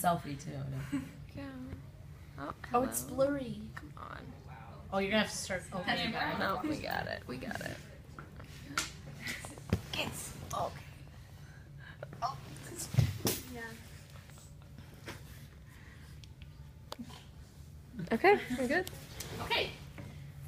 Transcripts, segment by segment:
selfie too. Yeah. Oh, it's blurry. Come on. Oh, you're gonna have to start opening it. No, we got it. We got it. It's okay. Oh, yeah. Okay, we're good. Okay.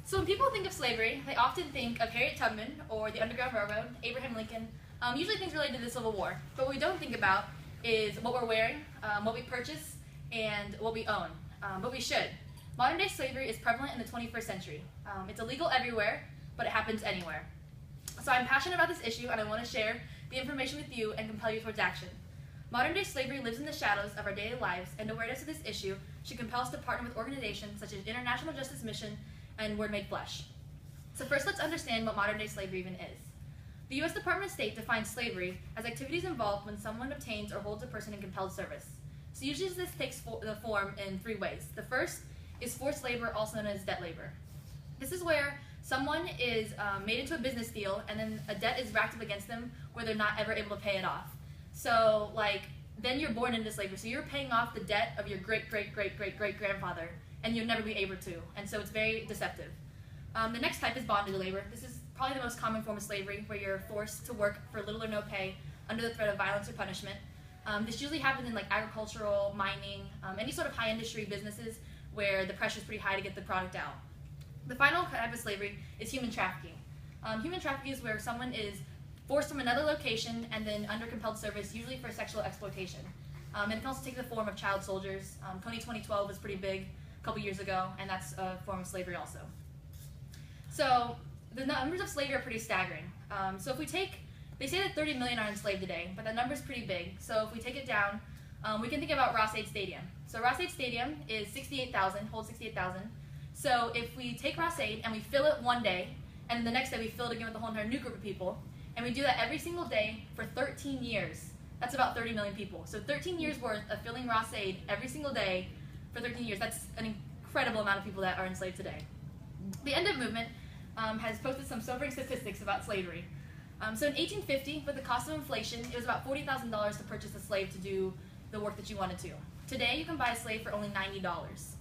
So when people think of slavery, they often think of Harriet Tubman or the Underground Railroad, Abraham Lincoln, usually things related to the Civil War. But what we don't think about is what we're wearing, what we purchase, and what we own. But we should. Modern day slavery is prevalent in the 21st century. It's illegal everywhere, but it happens anywhere. So I'm passionate about this issue, and I want to share the information with you and compel you towards action. Modern day slavery lives in the shadows of our daily lives, and awareness of this issue should compel us to partner with organizations such as International Justice Mission and Word Made Flesh. So first, let's understand what modern day slavery even is. The U.S. Department of State defines slavery as activities involved when someone obtains or holds a person in compelled service. So usually this takes the form in three ways. The first is forced labor, also known as debt labor. This is where someone is made into a business deal, and then a debt is racked up against them where they're not ever able to pay it off. So, then you're born into slavery. So you're paying off the debt of your great-great-great-great-great-grandfather, and you'll never be able to. And so it's very deceptive. The next type is bondage labor. This is probably the most common form of slavery, where you're forced to work for little or no pay under the threat of violence or punishment. This usually happens in agricultural, mining, any sort of high industry businesses where the pressure is pretty high to get the product out. The final type of slavery is human trafficking. Human trafficking is where someone is forced from another location and then under compelled service, usually for sexual exploitation. And it can also take the form of child soldiers. Coney 2012 was pretty big a couple years ago, and that's a form of slavery also. So the numbers of slavery are pretty staggering. So if we take, they say that 30 million are enslaved today, but that number is pretty big. So if we take it down, we can think about Ross-Ade Stadium. So Ross-Ade Stadium is 68,000, holds 68,000. So if we take Ross-Ade and we fill it one day, and the next day we fill it again with a whole entire new group of people, and we do that every single day for 13 years, that's about 30 million people. So 13 years worth of filling Ross-Ade every single day for 13 years, that's an incredible amount of people that are enslaved today. The End It movement has posted some sobering statistics about slavery. So in 1850, with the cost of inflation, it was about $40,000 to purchase a slave to do the work that you wanted to. Today, you can buy a slave for only $90.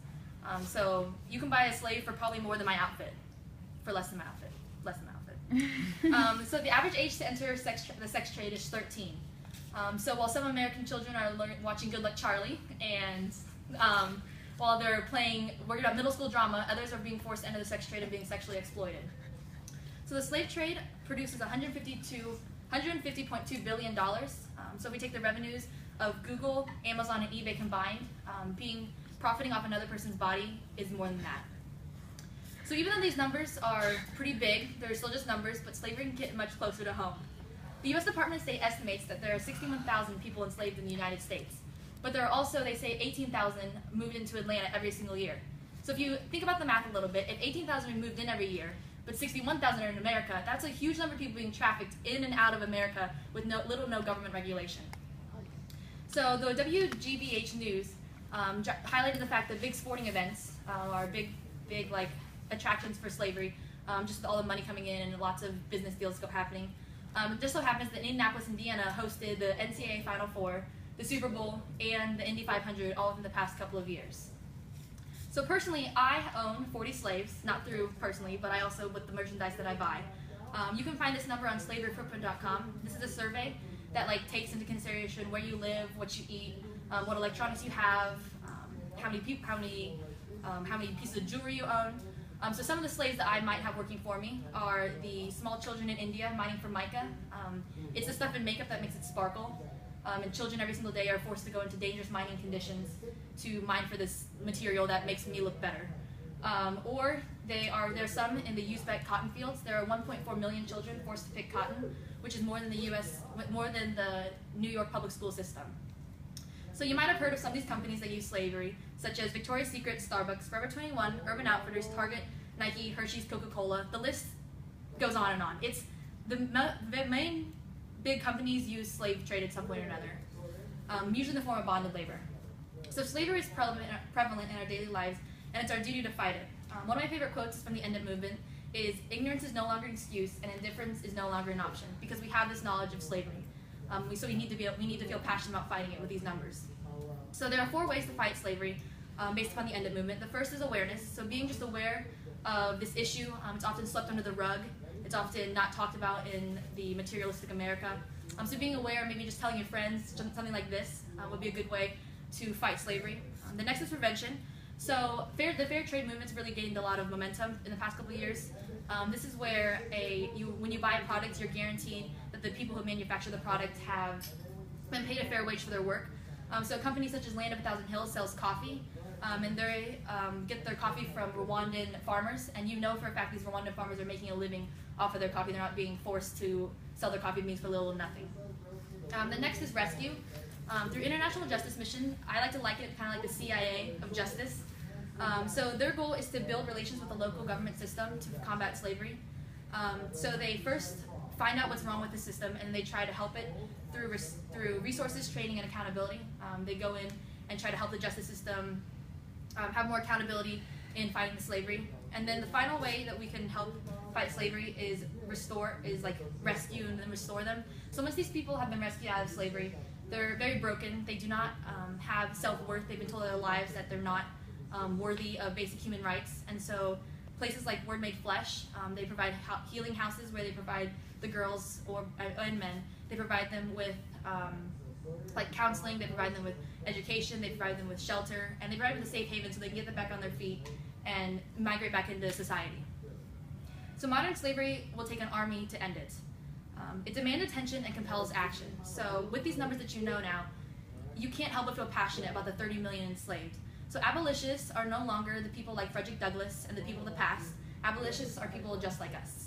So you can buy a slave for probably more than my outfit, for less than my outfit, so the average age to enter the sex trade is 13. So while some American children are watching Good Luck Charlie, and while they're working on middle school drama, others are being forced to enter the sex trade and being sexually exploited. So the slave trade produces $150.2 billion. So if we take the revenues of Google, Amazon, and eBay combined, profiting off another person's body is more than that. So even though these numbers are pretty big, they're still just numbers, but slavery can get much closer to home. The U.S. Department of State estimates that there are 61,000 people enslaved in the United States. But there are also, they say, 18,000 moved into Atlanta every single year. So if you think about the math a little bit, if 18,000 are moved in every year, but 61,000 are in America, that's a huge number of people being trafficked in and out of America with little or no government regulation. So the WGBH News highlighted the fact that big sporting events are big attractions for slavery, just with all the money coming in and lots of business deals happening. It just so happens that Indianapolis, Indiana hosted the NCAA Final Four, the Super Bowl, and the Indy 500 all within the past couple of years. So personally, I own 40 slaves, not through personally, but I also with the merchandise that I buy. You can find this number on slaveryfootprint.com. This is a survey that takes into consideration where you live, what you eat, what electronics you have, how many pieces of jewelry you own. So some of the slaves that I might have working for me are the small children in India mining for mica. It's the stuff in makeup that makes it sparkle. And children every single day are forced to go into dangerous mining conditions to mine for this material that makes me look better. Or there's some in the Uzbek cotton fields. There are 1.4 million children forced to pick cotton, which is more than the New York public school system. So you might have heard of some of these companies that use slavery, such as Victoria's Secret, Starbucks, Forever 21, Urban Outfitters, Target, Nike, Hershey's, Coca-Cola. The list goes on and on. It's the main big companies use slave trade at some point or another, usually in the form of bonded labor. So slavery is prevalent in our daily lives, and it's our duty to fight it. One of my favorite quotes from the End It movement is, "Ignorance is no longer an excuse, and indifference is no longer an option," because we have this knowledge of slavery. So we need to feel passionate about fighting it with these numbers. So there are 4 ways to fight slavery based upon the End It movement. The first is awareness, so being just aware of this issue. It's often swept under the rug. It's often not talked about in the materialistic America. So being aware, maybe just telling your friends something like this would be a good way to fight slavery. The next is prevention. So the fair trade movement's really gained a lot of momentum in the past couple of years. This is where when you buy a product, you're guaranteed that the people who manufacture the product have been paid a fair wage for their work. So companies such as Land of a Thousand Hills sells coffee, and they get their coffee from Rwandan farmers, and you know for a fact these Rwandan farmers are making a living off of their coffee. They're not being forced to sell their coffee beans for little or nothing. The next is rescue. Through International Justice Mission, I like to liken it kind of like the CIA of justice. So their goal is to build relations with the local government system to combat slavery. So they first find out what's wrong with the system, and they try to help it through resources, training, and accountability. They go in and try to help the justice system have more accountability in fighting the slavery. And then the final way that we can help fight slavery is rescue and then restore them. So once these people have been rescued out of slavery, they're very broken. They do not have self-worth. They've been told their lives that they're not worthy of basic human rights. And so places like Word Made Flesh, they provide healing houses where they provide the girls and men. They provide them with counseling. They provide them with education. They provide them with shelter, and they provide them with a safe haven so they can get them back on their feet and migrate back into society. So modern slavery will take an army to end it. It demands attention and compels action. So with these numbers that you know now, you can't help but feel passionate about the 30 million enslaved. So abolitionists are no longer the people like Frederick Douglass and the people of the past. Abolitionists are people just like us.